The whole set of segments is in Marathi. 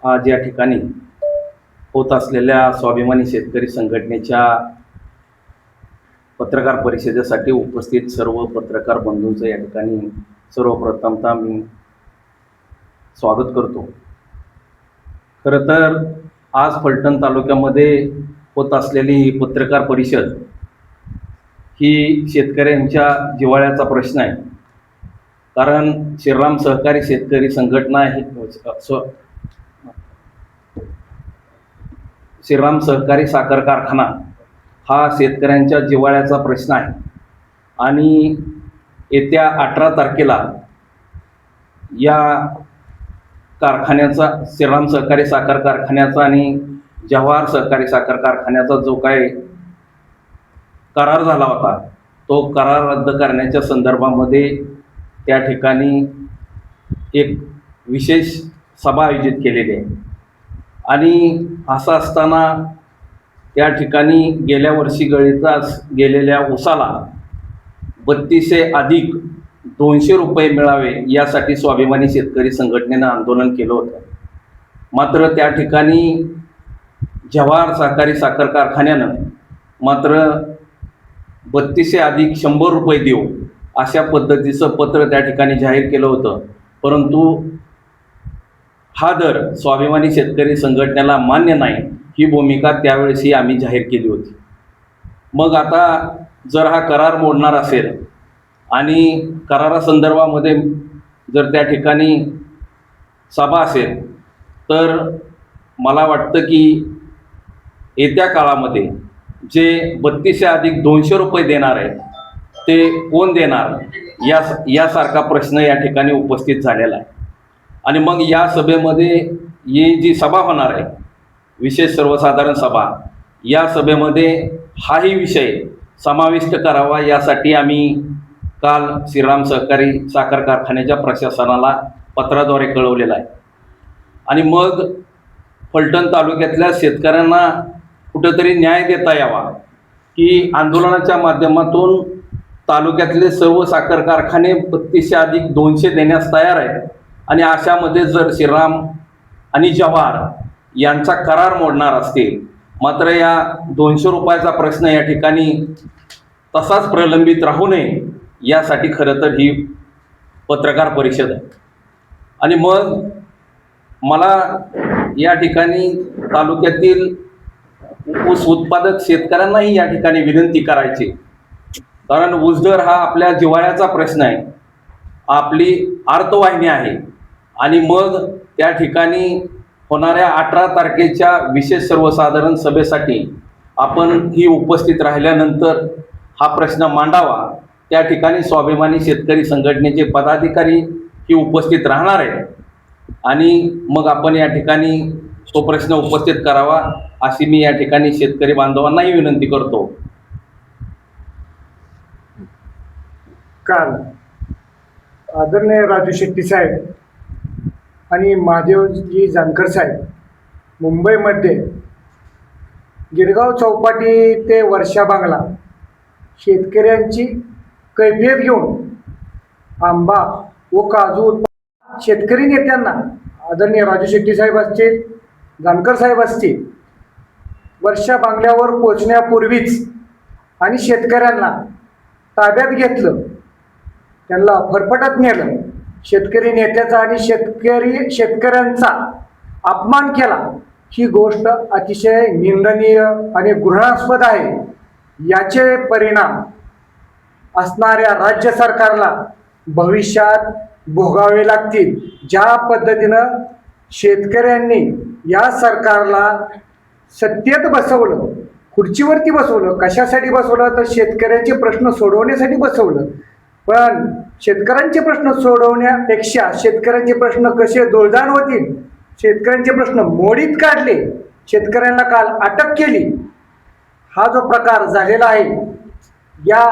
आज या ठिकाणी होत असलेल्या स्वाभिमानी शेतकरी संघटनेच्या पत्रकार परिषदेसाठी उपस्थित सर्व पत्रकार बंधूंचं या ठिकाणी सर्वप्रथमतः मी स्वागत करतो. खरं तर आज फलटण तालुक्यामध्ये होत असलेली ही पत्रकार परिषद ही शेतकऱ्यांच्या जिव्हाळ्याचा प्रश्न आहे. कारण श्रीराम सहकारी शेतकरी संघटना ही श्रीराम सहकारी साखर कारखाना हा शेतकऱ्यांच्या जिव्हाळ्याचा प्रश्न आहे आणि येत्या 18 तारखेला या कारखान्याचा श्रीराम सहकारी साखर कारखान्याचा आणि जवाहर सहकारी साखर कारखान्याचा जो काही करार झाला होता तो करार रद्द करण्याच्या संदर्भामध्ये त्या ठिकाणी एक विशेष सभा आयोजित केलेली आहे. आणि असं असताना त्या ठिकाणी गेल्या वर्षी गेलेल्या उसाला 3200 अधिक 200 रुपये मिळावे यासाठी स्वाभिमानी शेतकरी संघटनेनं आंदोलन केलं होतं. मात्र त्या ठिकाणी जवाहर सहकारी साखर कारखान्यानं मात्र 3200 अधिक 100 रुपये देऊ अशा पद्धतीचं पत्र त्या ठिकाणी जाहीर केलं होतं. परंतु हा दर स्वाभिमानी शेतकरी संघटनेला मान्य नाही ही भूमिका त्यावेळेसही आम्ही जाहीर केली होती. मग आता जर हा करार मोडणार असेल आणि करारासंदर्भामध्ये जर त्या ठिकाणी सभा असेल तर मला वाटतं की येत्या काळामध्ये जे 3200 अधिक 200 रुपये देणार आहे ते कोण देणार यासारखा प्रश्न या ठिकाणी उपस्थित झालेला आहे. आणि मग या सभेमध्ये ही जी सभा होणार आहे विशेष सर्वसाधारण सभा या सभेमध्ये हाही विषय समाविष्ट करावा यासाठी आम्ही काल श्रीराम सहकारी साखर कारखान्याच्या प्रशासनाला पत्राद्वारे कळवलेला आहे. आणि मग फलटण तालुक्यातल्या शेतकऱ्यांना कुठेतरी न्याय देता यावा की आंदोलनाच्या माध्यमातून तालुक्यातले सर्व साखर कारखाने 3200 अधिक 200 देण्यास तयार आहेत. आणि अशामध्ये जर श्रीराम आणि जवाहर यांचा करार मोडणार असतील मात्र या 200 रुपयाचा प्रश्न या ठिकाणी तसाच प्रलंबित राहू नये यासाठी खरं तर ही पत्रकार परिषद आहे. आणि मग मला या ठिकाणी तालुक्यातील ऊस उत्पादक शेतकऱ्यांनाही या ठिकाणी विनंती करायची, कारण ऊस दर हा आपल्या जिव्हाळ्याचा प्रश्न आहे, आपली अर्थवाहिनी आहे. आणि मग त्या ठिकाणी होणाऱ्या 18 तारखेच्या विशेष सर्वसाधारण सभेसाठी आपण ही उपस्थित राहिल्यानंतर हा प्रश्न मांडावा. त्या ठिकाणी स्वाभिमानी शेतकरी संघटनेचे पदाधिकारी ही उपस्थित राहणार आहेत आणि मग आपण या ठिकाणी तो प्रश्न उपस्थित करावा अशी मी या ठिकाणी शेतकरी बांधवांनाही विनंती करतो. काल आदरणीय राजू शेट्टी साहेब आणि महादेवजी जानकर साहेब मुंबईमध्ये गिरगाव चौपाटी ते वर्षा बांगला शेतकऱ्यांची कैफियत घेऊन आंबा व काजू शेतकरी नेत्यांना आदरणीय राजू शेट्टी साहेब असतील, जानकर साहेब असतील, वर्षा बांगल्यावर पोचण्यापूर्वीच आणि शेतकऱ्यांना ताब्यात घेतलं, त्यांना फरफटत नेलं, शेतकरी नेत्याचा आणि शेतकऱ्यांचा अपमान केला, ही गोष्ट अतिशय निंदनीय आणि घृणास्पद आहे. याचे परिणाम असणाऱ्या राज्य सरकारला भविष्यात भोगावे लागतील. ज्या पद्धतीनं शेतकऱ्यांनी या सरकारला सत्तेत बसवलं, खुर्चीवरती बसवलं, कशासाठी बसवलं तर शेतकऱ्यांचे प्रश्न सोडवण्यासाठी बसवलं. पण शेतकऱ्यांचे प्रश्न सोडवण्यापेक्षा शेतकऱ्यांचे प्रश्न कसे दोलदान होतील, शेतकऱ्यांचे प्रश्न मोडीत काढले, शेतकऱ्यांना काल अटक केली, हा जो प्रकार झालेला आहे या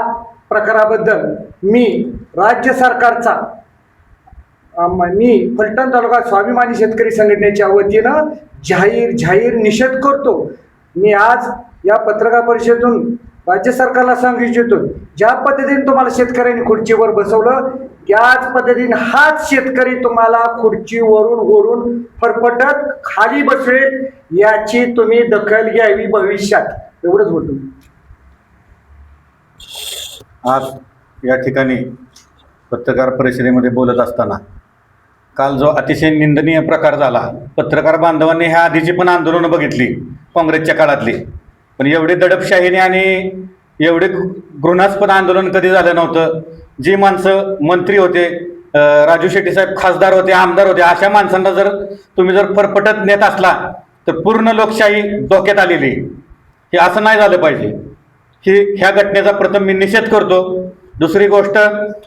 प्रकाराबद्दल मी राज्य सरकारचा मी फलटण तालुका स्वाभिमानी शेतकरी संघटनेच्या वतीनं जाहीर निषेध करतो. मी आज या पत्रकार परिषदेतून राज्य सरकारला सांगू इच्छितो, ज्या पद्धतीने तुम्हाला शेतकऱ्यांनी खुर्चीवर बसवलं त्याच पद्धतीने हाच शेतकरी तुम्हाला खुर्चीवरून ओढून फरफटत खाली बसवेल, याची तुम्ही दखल घ्यावी भविष्यात. एवढंच बोलतो. आज या ठिकाणी पत्रकार परिषदेमध्ये बोलत असताना काल जो अतिशय निंदनीय प्रकार झाला, पत्रकार बांधवांनी ह्या आधीची पण आंदोलनं बघितली काँग्रेसच्या काळातली, पण एवढी दडपशाहीने आणि एवढे घृणास्पद आंदोलन कधी झालं नव्हतं. जी माणसं मंत्री होते, राजू शेट्टी साहेब खासदार होते, आमदार होते, अशा माणसांना जर तुम्ही जर फरफटत नेत असला तर पूर्ण लोकशाही धोक्यात आलेली. हे असं नाही झालं पाहिजे. ह्या घटनेचा प्रथम मी निषेध करतो. दुसरी गोष्ट,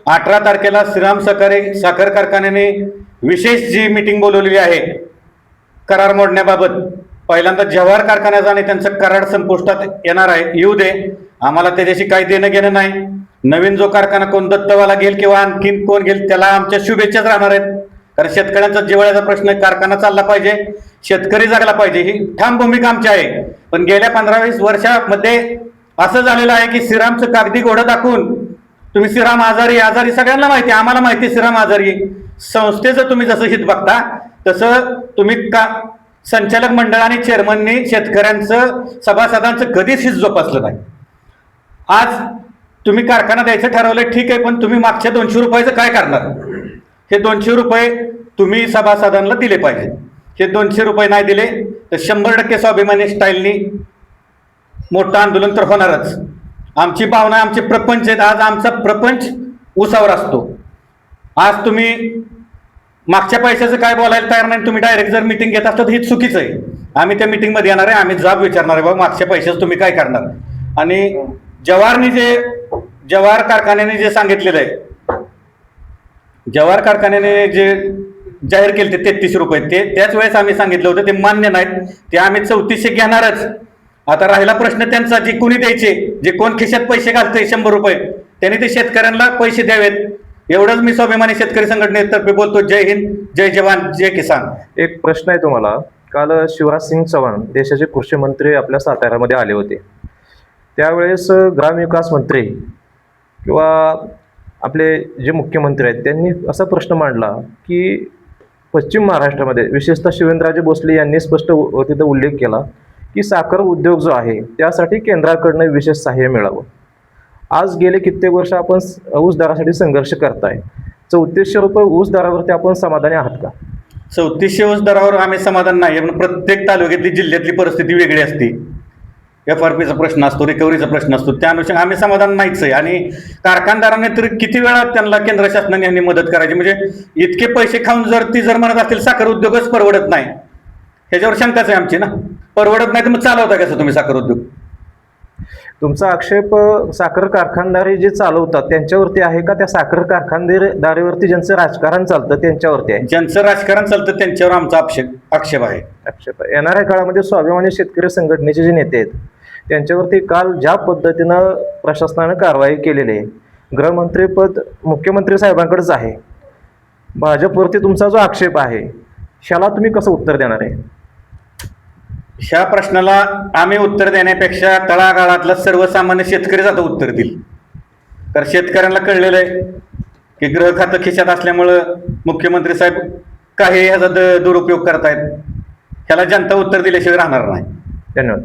18 तारखेला श्रीराम सहकारी साखर कारखान्याने विशेष जी मीटिंग बोलवलेली आहे करार मोडण्याबाबत, पहिल्यांदा जव्हार कारखान्याचा आणि त्यांचं करार संपुष्टात येणार आहे, येऊ दे, आम्हाला त्याच्याशी काही देणं घेणं नाही. नवीन जो कारखाना कोण दत्तवाला घेईल किंवा आणखीन कोण घेईल त्याला आमच्या शुभेच्छाच राहणार आहेत. कारण शेतकऱ्यांचा जिव्हाळ्याचा प्रश्न आहे, कारखाना चालला पाहिजे, शेतकरी जगला पाहिजे, ही ठाम भूमिका आमची आहे. पण गेल्या 15-20 वर्षामध्ये असं झालेलं आहे की श्रीरामचं कागदी घोडं दाखवून तुम्ही श्रीराम आजारी सगळ्यांना माहिती, आम्हाला माहिती श्रीराम आजारी, संस्थेचं तुम्ही जसं हित बघता तसं तुम्ही संचालक मंडळ आणि चेअरमननी शेतकऱ्यांचं सभासदांचं कधीच हित जोपासलं नाही. आज तुम्ही कारखाना द्यायचं ठरवलं, ठीक आहे, पण तुम्ही मागच्या 200 रुपयाचं काय करणार? हे 200 रुपये तुम्ही सभासदांना दिले पाहिजे. हे 200 रुपये नाही दिले तर 100% स्वाभिमानी स्टाईलनी मोठं आंदोलन तर होणारच. आमची भावना, आमचे प्रपंच आहेत. आज आमचा प्रपंच उसावर असतो. आज तुम्ही मागच्या पैशाचं काय बोलायला तयार नाही, तुम्ही डायरेक्ट जर मिटिंग घेत असता तर हे चुकीचं आहे. आम्ही त्या मिटिंगमध्ये येणार आहे, आम्ही जाब विचारणार आहे, बाबा मागच्या पैशाचं तुम्ही काय करणार. आणि जव्हार कारखान्याने जे सांगितलेलं आहे, जव्हार कारखान्याने जे जाहीर केले ते 33 रुपये, ते त्याच वेळेस आम्ही सांगितलं होतं ते मान्य नाहीत, ते आम्ही 3400 घेणारच. आता राहिला प्रश्न त्यांचा, जे कोणी द्यायचे, जे कोण खिशात पैसे घालते 100 रुपये, त्यांनी ते शेतकऱ्यांना पैसे द्यावेत. एवढंच मी स्वाभिमानी शेतकरी संघटनेतर्फे बोलतो. जय हिंद, जय जवान, जय किसान. एक प्रश्न आहे तुम्हाला. काल शिवराज सिंग चौहान देशाचे कृषी मंत्री आपल्या साताऱ्यामध्ये आले होते. त्यावेळेस ग्रामविकास मंत्री किंवा आपले जे मुख्यमंत्री आहेत त्यांनी असा प्रश्न मांडला की पश्चिम महाराष्ट्रामध्ये विशेषतः शिवेंद्रराजे भोसले यांनी स्पष्ट तिथं उल्लेख केला की साखर उद्योग जो आहे त्यासाठी केंद्राकडनं विशेष सहाय्य मिळावं. आज गेले कित्येक वर्ष आपण ऊस दरासाठी संघर्ष करताय. 3400 रुपये ऊस दरावरती आपण समाधानी आहात का? 3400 ऊस दरावर आम्ही समाधान नाही. पण प्रत्येक तालुक्यातली जिल्ह्यातली परिस्थिती वेगळी असते. FRPचा प्रश्न असतो, रिकव्हरीचा प्रश्न असतो, त्या अनुषंगाने आम्ही समाधान नाहीच आहे. आणि कारखानदारांनी तर किती वेळा त्यांना केंद्र शासनाने यांनी मदत करायची, म्हणजे इतके पैसे खाऊन जर म्हणत असतील साखर उद्योगच परवडत नाही, ह्याच्यावर शंकाच आहे आमची ना. परवडत नाही तर मग चालवता कसं तुम्ही साखर उद्योग? तुमचा आक्षेप साखर कारखानदारी जे चालवतात त्यांच्यावरती आहे का त्या साखर कारखानदारीवरती ज्यांचं राजकारण चालतं त्यांच्यावरती आहे? ज्यांचं राजकारण चालतं त्यांच्यावर आमचा आक्षेप आहे. येणाऱ्या काळामध्ये स्वाभिमानी शेतकरी संघटनेचे जे नेते आहेत त्यांच्यावरती काल ज्या पद्धतीनं प्रशासनानं कारवाई केलेली आहे, गृहमंत्रीपद मुख्यमंत्री साहेबांकडेच आहे, भाजपवरती तुमचा जो आक्षेप आहे ह्याला तुम्ही कसं उत्तर देणार आहे? ह्या प्रश्नाला आम्ही उत्तर देण्यापेक्षा तळागाळातला सर्वसामान्य शेतकरीच आता उत्तर देईल. कारण शेतकऱ्यांना कळलेलं आहे की गृह खातं खिशात असल्यामुळं मुख्यमंत्री साहेब काही ह्याचा दुरुपयोग करतायत. ह्याला जनता उत्तर दिल्याशिवाय राहणार नाही. धन्यवाद.